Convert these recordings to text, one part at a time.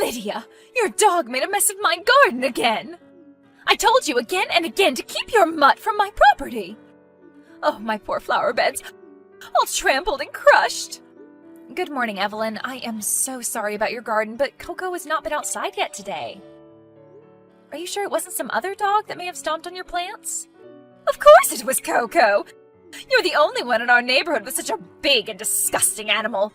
Lydia, your dog made a mess of my garden again! I told you again and again to keep your mutt from my property! Oh, my poor flower beds, all trampled and crushed! Good morning, Evelyn. I am so sorry about your garden, but Coco has not been outside yet today. Are you sure it wasn't some other dog that may have stomped on your plants? Of course it was Coco! You're the only one in our neighborhood with such a big and disgusting animal.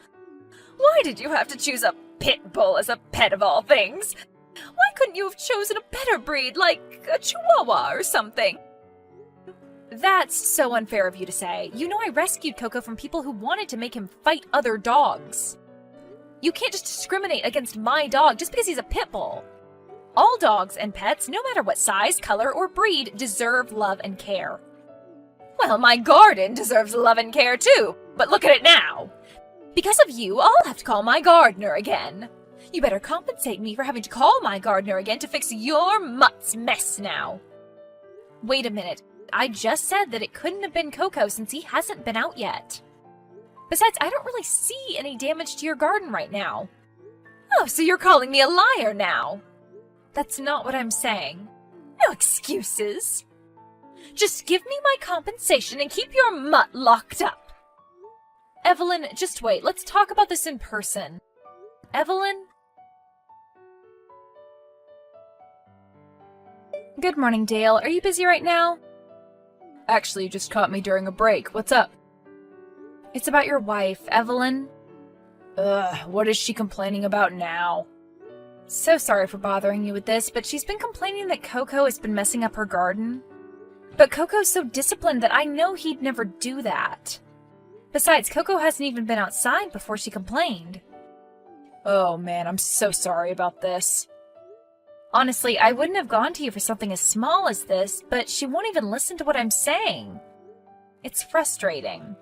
Why did you have to choose a pit bull as a pet of all things? Why couldn't you have chosen a better breed, like a Chihuahua or something? That's so unfair of you to say. You know I rescued Coco from people who wanted to make him fight other dogs. You can't just discriminate against my dog just because he's a pit bull. All dogs and pets, no matter what size, color, or breed, deserve love and care. Well, my garden deserves love and care too, but look at it now. Because of you, I'll have to call my gardener again. You better compensate me for having to call my gardener again to fix your mutt's mess now. Wait a minute. I just said that it couldn't have been Coco since he hasn't been out yet. Besides, I don't really see any damage to your garden right now. Oh, so you're calling me a liar now? That's not what I'm saying. No excuses. Just give me my compensation and keep your mutt locked up. Evelyn, just wait. Let's talk about this in person. Evelyn? Good morning, Dale. Are you busy right now? Actually, you just caught me during a break. What's up? It's about your wife, Evelyn. What is she complaining about now? So sorry for bothering you with this, but she's been complaining that Coco has been messing up her garden. But Coco's so disciplined that I know he'd never do that. Besides, Coco hasn't even been outside before she complained. Oh man, I'm so sorry about this. Honestly, I wouldn't have gone to you for something as small as this, but she won't even listen to what I'm saying. It's frustrating.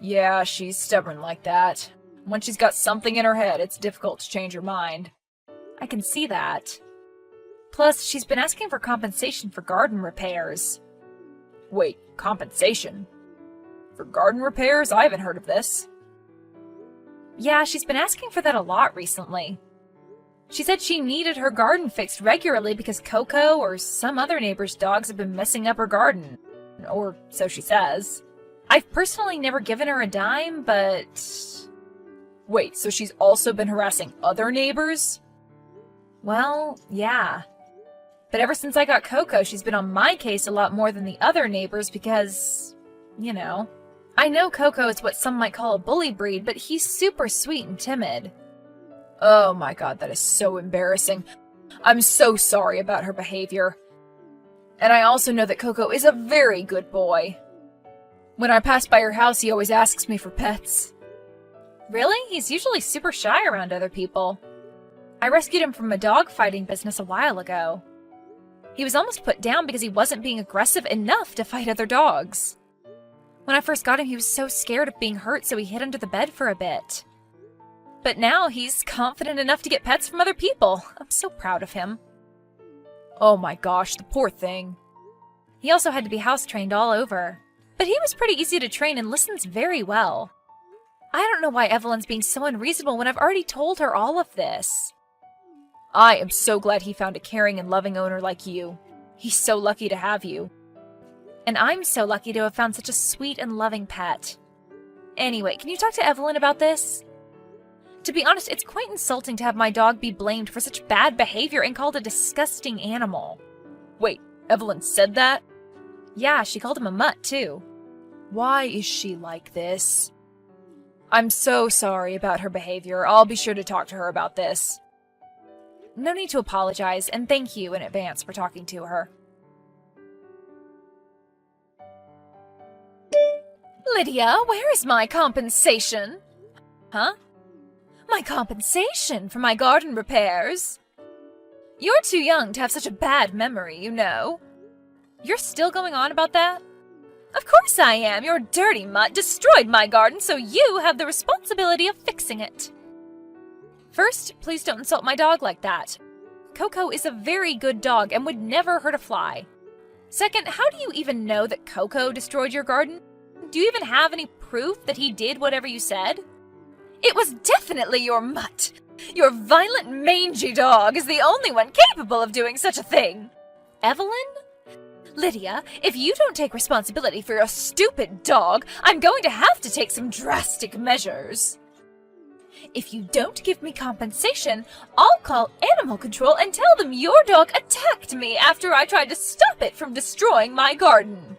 Yeah, she's stubborn like that. Once she's got something in her head, it's difficult to change her mind. I can see that. Plus, she's been asking for compensation for garden repairs. Wait, compensation? For garden repairs? I haven't heard of this. Yeah, she's been asking for that a lot recently. She said she needed her garden fixed regularly because Coco or some other neighbor's dogs have been messing up her garden. Or so she says. I've personally never given her a dime, but... Wait, so she's also been harassing other neighbors? Well, yeah. But ever since I got Coco, she's been on my case a lot more than the other neighbors because, you know. I know Coco is what some might call a bully breed, but he's super sweet and timid. Oh my god, that is so embarrassing. I'm so sorry about her behavior. And I also know that Coco is a very good boy. When I pass by your house, he always asks me for pets. Really? He's usually super shy around other people. I rescued him from a dog fighting business a while ago. He was almost put down because he wasn't being aggressive enough to fight other dogs. When I first got him, he was so scared of being hurt, so he hid under the bed for a bit. But now he's confident enough to get pets from other people. I'm so proud of him. Oh my gosh, the poor thing. He also had to be house-trained all over. But he was pretty easy to train and listens very well. I don't know why Evelyn's being so unreasonable when I've already told her all of this. I am so glad he found a caring and loving owner like you. He's so lucky to have you. And I'm so lucky to have found such a sweet and loving pet. Anyway, can you talk to Evelyn about this? To be honest, it's quite insulting to have my dog be blamed for such bad behavior and called a disgusting animal. Wait, Evelyn said that? Yeah, she called him a mutt, too. Why is she like this? I'm so sorry about her behavior. I'll be sure to talk to her about this. No need to apologize, and thank you in advance for talking to her. Lydia, where is my compensation? Huh? My compensation for my garden repairs? You're too young to have such a bad memory, you know. You're still going on about that? Of course I am. Your dirty mutt destroyed my garden, so you have the responsibility of fixing it. First, please don't insult my dog like that. Coco is a very good dog and would never hurt a fly. Second, how do you even know that Coco destroyed your garden? Do you even have any proof that he did whatever you said? It was definitely your mutt. Your violent, mangy dog is the only one capable of doing such a thing. Evelyn? Lydia, if you don't take responsibility for your stupid dog, I'm going to have to take some drastic measures. If you don't give me compensation, I'll call animal control and tell them your dog attacked me after I tried to stop it from destroying my garden.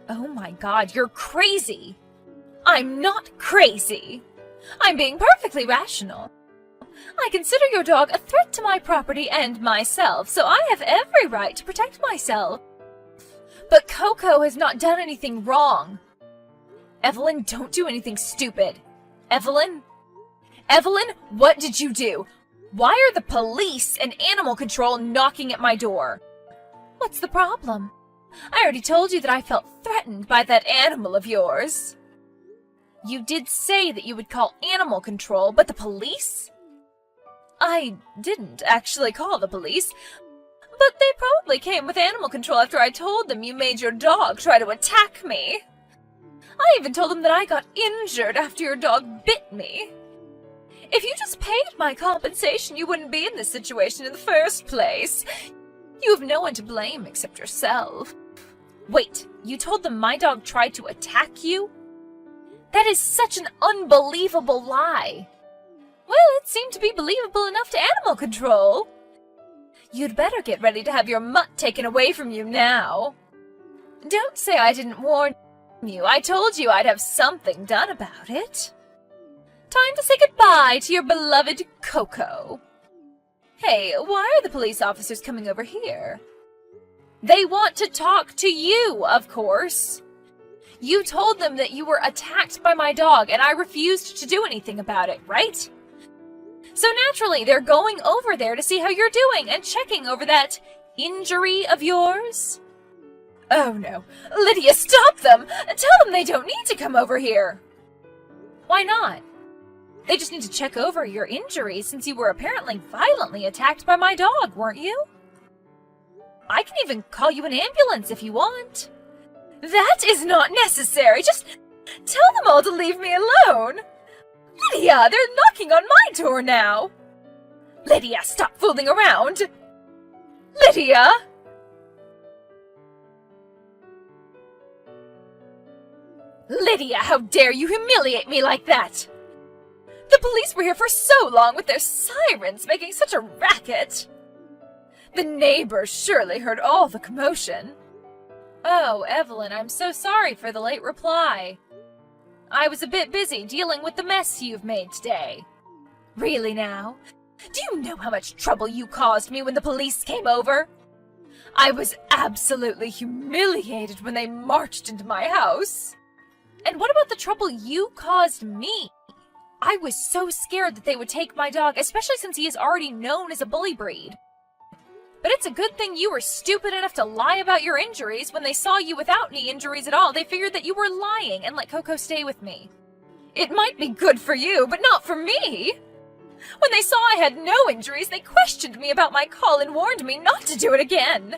Oh my God, you're crazy. I'm not crazy. I'm being perfectly rational. I consider your dog a threat to my property and myself, so I have every right to protect myself. But Coco has not done anything wrong. Evelyn, don't do anything stupid. Evelyn? Evelyn, what did you do? Why are the police and animal control knocking at my door? What's the problem? I already told you that I felt threatened by that animal of yours. You did say that you would call animal control, but the police? I didn't actually call the police, but they probably came with animal control after I told them you made your dog try to attack me. I even told them that I got injured after your dog bit me. If you just paid my compensation, you wouldn't be in this situation in the first place. You have no one to blame except yourself. Wait, you told them my dog tried to attack you? That is such an unbelievable lie. Well, it seemed to be believable enough to animal control. You'd better get ready to have your mutt taken away from you now. Don't say I didn't warn you. I told you I'd have something done about it. Time to say goodbye to your beloved Coco. Hey, why are the police officers coming over here? They want to talk to you, of course. You told them that you were attacked by my dog, and I refused to do anything about it, right? So naturally, they're going over there to see how you're doing and checking over that injury of yours. Oh no. Lydia, stop them! Tell them they don't need to come over here. Why not? They just need to check over your injuries since you were apparently violently attacked by my dog, weren't you? I can even call you an ambulance if you want. That is not necessary. Just tell them all to leave me alone. Lydia, they're knocking on my door now. Lydia, stop fooling around. Lydia! Lydia, how dare you humiliate me like that? The police were here for so long with their sirens making such a racket. The neighbors surely heard all the commotion. Oh, Evelyn, I'm so sorry for the late reply. I was a bit busy dealing with the mess you've made today. Really now? Do you know how much trouble you caused me when the police came over? I was absolutely humiliated when they marched into my house. And what about the trouble you caused me? I was so scared that they would take my dog, especially since he is already known as a bully breed. But it's a good thing you were stupid enough to lie about your injuries. When they saw you without any injuries at all, they figured that you were lying and let Coco stay with me. It might be good for you, but not for me. When they saw I had no injuries, they questioned me about my call and warned me not to do it again.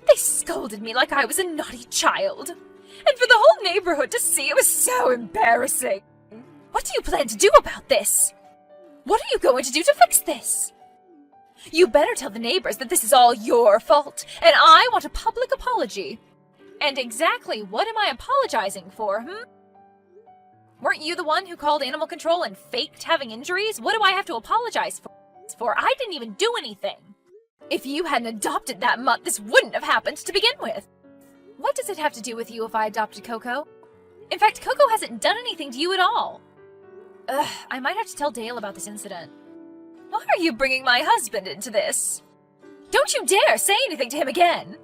They scolded me like I was a naughty child. And for the whole neighborhood to see, it was so embarrassing. What do you plan to do about this? What are you going to do to fix this? You better tell the neighbors that this is all your fault, and I want a public apology. And exactly what am I apologizing for, Weren't you the one who called animal control and faked having injuries? What do I have to apologize for? I didn't even do anything. If you hadn't adopted that mutt, this wouldn't have happened to begin with. What does it have to do with you if I adopted Coco? In fact, Coco hasn't done anything to you at all. I might have to tell Dale about this incident. Why are you bringing my husband into this? Don't you dare say anything to him again.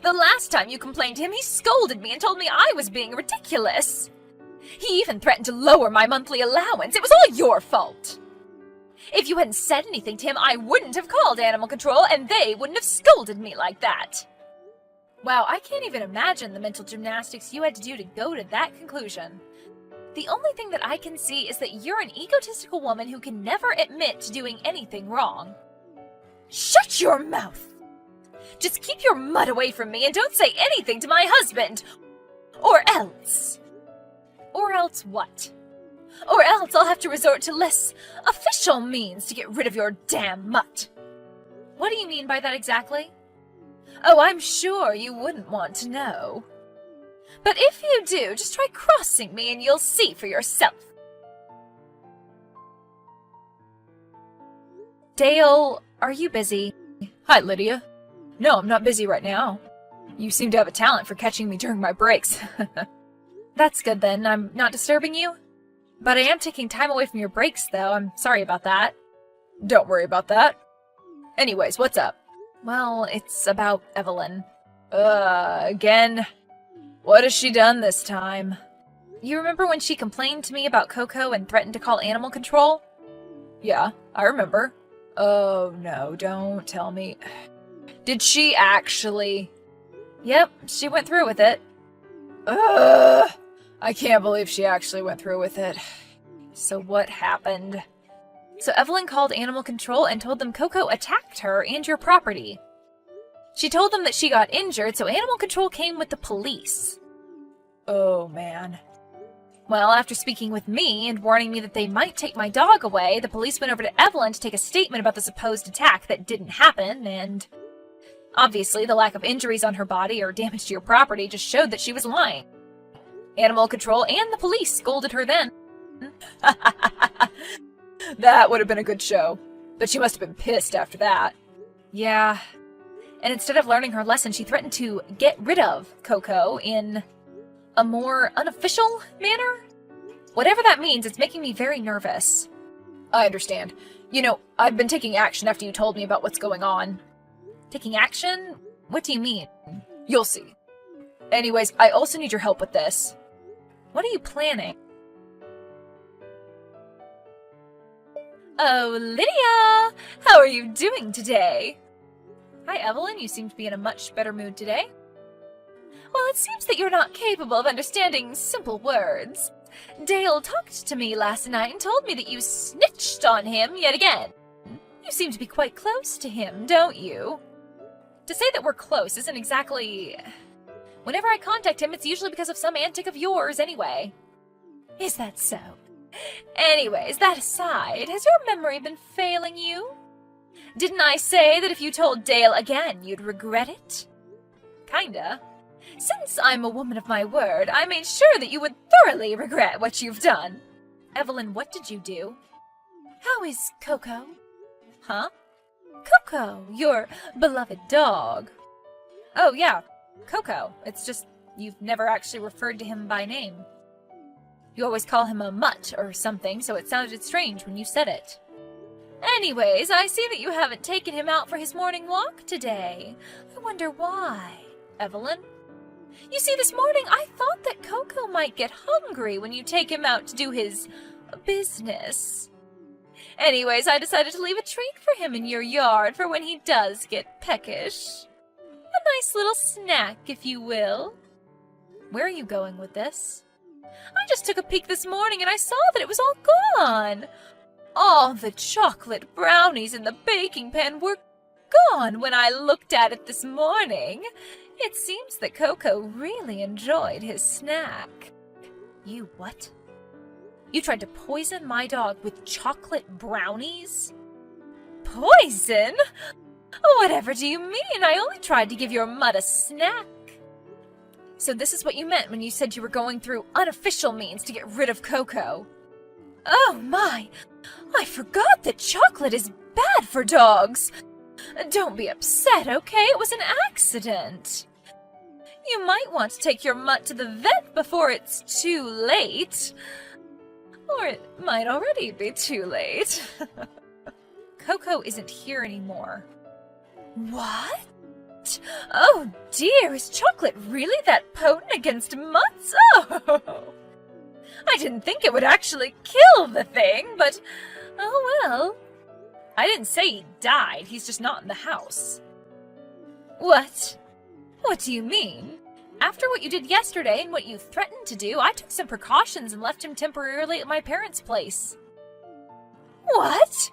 The last time you complained to him, he scolded me and told me I was being ridiculous. He even threatened to lower my monthly allowance. It was all your fault. If you hadn't said anything to him, I wouldn't have called animal control, and they wouldn't have scolded me like that. Wow, I can't even imagine the mental gymnastics you had to do to go to that conclusion. The only thing that I can see is that you're an egotistical woman who can never admit to doing anything wrong. Shut your mouth! Just keep your mutt away from me and don't say anything to my husband! Or else! Or else what? Or else I'll have to resort to less official means to get rid of your damn mutt. What do you mean by that exactly? Oh, I'm sure you wouldn't want to know. But if you do, just try crossing me and you'll see for yourself. Dale, are you busy? Hi, Lydia. No, I'm not busy right now. You seem to have a talent for catching me during my breaks. That's good then, I'm not disturbing you? But I am taking time away from your breaks, though. I'm sorry about that. Don't worry about that. Anyways, what's up? Well, it's about Evelyn. Again? What has she done this time? You remember when she complained to me about Coco and threatened to call animal control? Yeah, I remember. Oh, no, don't tell me. Did she actually? Yep, she went through with it. I can't believe she actually went through with it. So what happened? So Evelyn called animal control and told them Coco attacked her and your property. She told them that she got injured, so animal control came with the police. Oh, man. Well, after speaking with me and warning me that they might take my dog away, the police went over to Evelyn to take a statement about the supposed attack that didn't happen, and obviously the lack of injuries on her body or damage to your property just showed that she was lying. Animal control and the police scolded her then. That would have been a good show, but she must have been pissed after that. Yeah, and instead of learning her lesson, she threatened to get rid of Coco in a more unofficial manner? Whatever that means, it's making me very nervous. I understand. You know, I've been taking action after you told me about what's going on. Taking action? What do you mean? You'll see. Anyways, I also need your help with this. What are you planning? Oh, Lydia! How are you doing today? Hi, Evelyn. You seem to be in a much better mood today. Well, it seems that you're not capable of understanding simple words. Dale talked to me last night and told me that you snitched on him yet again. You seem to be quite close to him, don't you? To say that we're close isn't exactly... Whenever I contact him, it's usually because of some antic of yours anyway. Is that so? Anyways, that aside, has your memory been failing you? Didn't I say that if you told Dale again, you'd regret it? Kinda. Since I'm a woman of my word, I made sure that you would thoroughly regret what you've done. Evelyn, what did you do? How is Coco? Huh? Coco, your beloved dog. Oh, yeah, Coco. It's just you've never actually referred to him by name. You always call him a mutt or something, so it sounded strange when you said it. Anyways, I see that you haven't taken him out for his morning walk today. I wonder why, Evelyn. You see, this morning I thought that Coco might get hungry when you take him out to do his business. Anyways, I decided to leave a treat for him in your yard for when he does get peckish. A nice little snack, if you will. Where are you going with this? I just took a peek this morning and I saw that it was all gone. All the chocolate brownies in the baking pan were gone when I looked at it this morning. It seems that Coco really enjoyed his snack. You what? You tried to poison my dog with chocolate brownies? Poison? Whatever do you mean? I only tried to give your mutt a snack. So this is what you meant when you said you were going through unofficial means to get rid of Coco. Oh my! I forgot that chocolate is bad for dogs. Don't be upset, okay? It was an accident. You might want to take your mutt to the vet before it's too late. Or it might already be too late. Coco isn't here anymore. What? Oh dear, is chocolate really that potent against mutts? Oh! I didn't think it would actually kill the thing, but oh well. I didn't say he died, he's just not in the house. What? What do you mean? After what you did yesterday and what you threatened to do, I took some precautions and left him temporarily at my parents' place. What?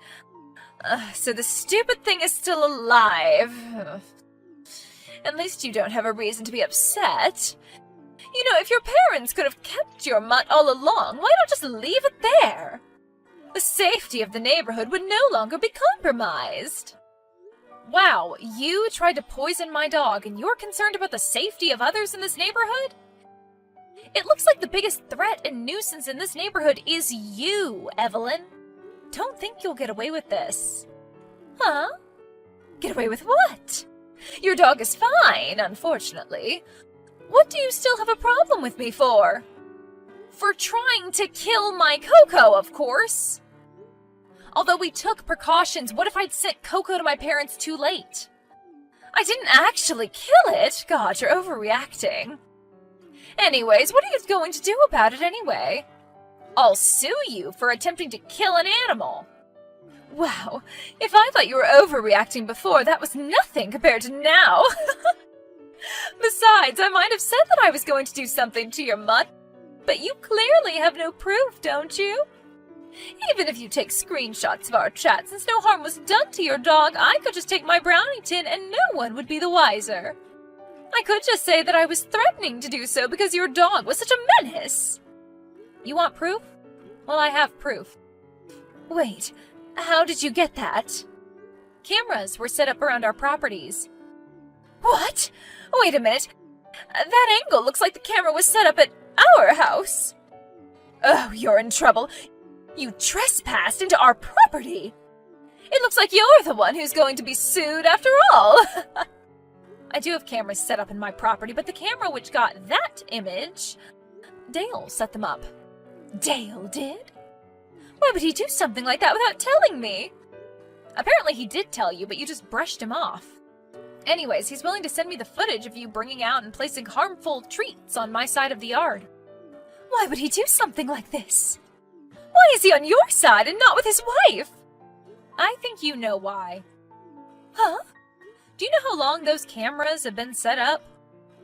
So the stupid thing is still alive. At least you don't have a reason to be upset. If your parents could have kept your mutt all along, why not just leave it there? The safety of the neighborhood would no longer be compromised. Wow, you tried to poison my dog, and you're concerned about the safety of others in this neighborhood? It looks like the biggest threat and nuisance in this neighborhood is you, Evelyn. Don't think you'll get away with this. Huh? Get away with what? Your dog is fine, unfortunately. What do you still have a problem with me for? For trying to kill my Coco, of course. Although we took precautions, what if I'd sent Coco to my parents too late? I didn't actually kill it. God, you're overreacting. Anyways, what are you going to do about it anyway? I'll sue you for attempting to kill an animal. Wow, if I thought you were overreacting before, that was nothing compared to now. Besides, I might have said that I was going to do something to your mutt, but you clearly have no proof, don't you? Even if you take screenshots of our chat, since no harm was done to your dog, I could just take my brownie tin and no one would be the wiser. I could just say that I was threatening to do so because your dog was such a menace. You want proof? Well, I have proof. Wait, how did you get that? Cameras were set up around our properties. What? Wait a minute. That angle looks like the camera was set up at our house. Oh, you're in trouble. You trespassed into our property. It looks like you're the one who's going to be sued after all. I do have cameras set up in my property, but the camera which got that image, Dale set them up. Dale did? Why would he do something like that without telling me? Apparently he did tell you, but you just brushed him off. Anyways, he's willing to send me the footage of you bringing out and placing harmful treats on my side of the yard. Why would he do something like this? Why is he on your side and not with his wife? I think you know why. Huh? Do you know how long those cameras have been set up?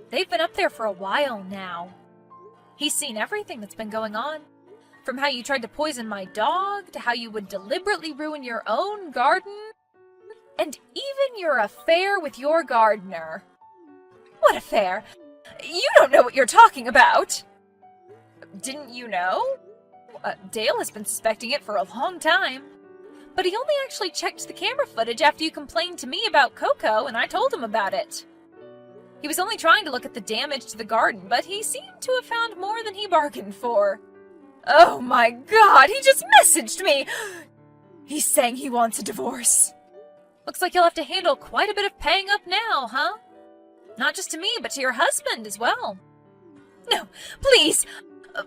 They've been up there for a while now. He's seen everything that's been going on. From how you tried to poison my dog, to how you would deliberately ruin your own garden, and even your affair with your gardener. What affair? You don't know what you're talking about. Didn't you know? Dale has been suspecting it for a long time. But he only actually checked the camera footage after you complained to me about Coco, and I told him about it. He was only trying to look at the damage to the garden, but he seemed to have found more than he bargained for. Oh my God, he just messaged me! He's saying he wants a divorce. Looks like you'll have to handle quite a bit of paying up now, huh? Not just to me, but to your husband as well. No, please,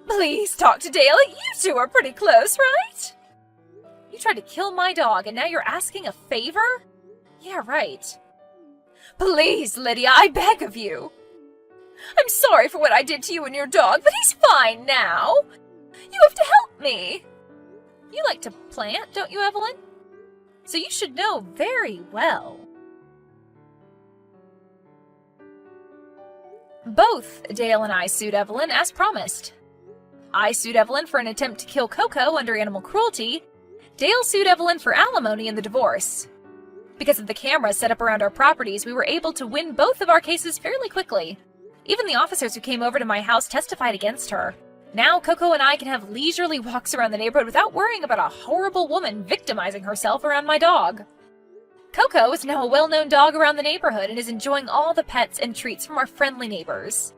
please talk to Dale. You two are pretty close, right? You tried to kill my dog, and now you're asking a favor? Yeah, right. Please, Lydia, I beg of you. I'm sorry for what I did to you and your dog, but he's fine now. You have to help me. You like to plant, don't you, Evelyn? So you should know very well. Both Dale and I sued Evelyn as promised. I sued Evelyn for an attempt to kill Coco under animal cruelty. Dale sued Evelyn for alimony in the divorce. Because of the cameras set up around our properties, we were able to win both of our cases fairly quickly. Even the officers who came over to my house testified against her. Now Coco and I can have leisurely walks around the neighborhood without worrying about a horrible woman victimizing herself around my dog. Coco is now a well-known dog around the neighborhood and is enjoying all the pets and treats from our friendly neighbors.